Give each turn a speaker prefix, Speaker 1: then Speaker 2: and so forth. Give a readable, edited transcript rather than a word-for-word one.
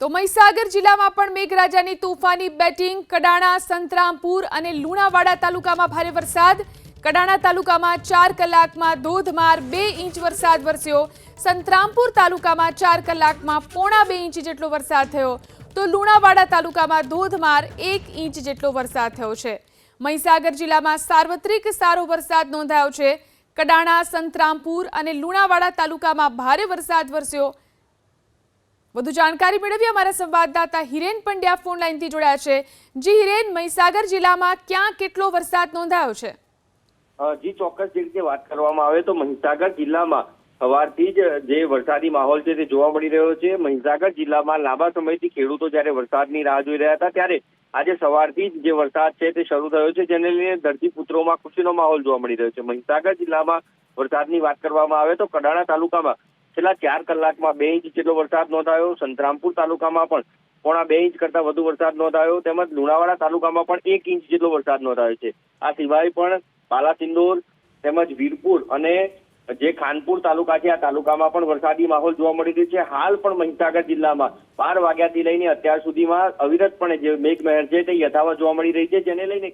Speaker 1: તો મહીસાગર જિલ્લામાં પણ મેઘરાજાની તોફાની બેટિંગ। કડાણા, સંતરામપુર અને લુણાવાડા તાલુકામાં ભારે વરસાદ। કડાણા તાલુકામાં 4 કલાકમાં ધોધમાર 2 ઇંચ વરસાદ વરસ્યો। સંતરામપુર તાલુકામાં 4 કલાકમાં 1.25 ઇંચ જેટલો વરસાદ થયો, તો લુણાવાડા તાલુકામાં ધોધમાર 1 ઇંચ જેટલો વરસાદ થયો છે। મહીસાગર જિલ્લામાં સાર્વત્રિક સારો વરસાદ નોંધાયો છે। કડાણા, સંતરામપુર અને લુણાવાડા તાલુકામાં ભારે વરસાદ વરસ્યો। વધુ જાણકારી મેળવી અમારા સંવાદદાતા હિરેન પંડ્યા ફોન લાઈનથી જોડાયા છે। જી હિરેન, મહીસાગર જિલ્લામાં ક્યાં કેટલો વરસાદ નોંધાયો છે?
Speaker 2: જી ચોક્કસ જે રીતે વાત કરવામાં આવે તો મહીસાગર જિલ્લામાં સવારથી જ જે વરસાદી માહોલ છે તે જોવા મળી રહ્યો છે। મહીસાગર જિલ્લામાં લાંબા સમયથી ખેડૂતો જ્યારે વરસાદની રાહ જોઈ રહ્યા હતા, ત્યારે આજે સવારથી જ જે વરસાદ છે તે શરૂ થયો છે, જેને લઈને ધરતીપુત્રોમાં ખુશીનો માહોલ જોવા મળી રહ્યો છે। મહીસાગર જિલ્લામાં વરસાદની વાત કરવામાં આવે તો કડાણા તાલુકામાં છેલ્લા 4 કલાકમાં 2 ઇંચ જેટલો વરસાદ નોંધાયો। સંતરામપુર તાલુકામાં પણ 1.25 ઇંચ કરતા વધુ વરસાદ નોંધાયો, તેમજ લુણાવાડા તાલુકામાં પણ 1 ઇંચ જેટલો વરસાદ નોંધાયો છે। આ સિવાય પણ બાલાસિંદોર તેમજ વીરપુર અને જે ખાનપુર તાલુકા છે, આ તાલુકામાં પણ વરસાદી માહોલ જોવા મળી રહ્યો છે। હાલ પણ મહીસાગર જિલ્લામાં 12 વાગ્યાથી લઈને અત્યાર સુધીમાં અવિરતપણે જે મેઘમહેર છે તે યથાવત જોવા મળી રહી છે, જેને લઈને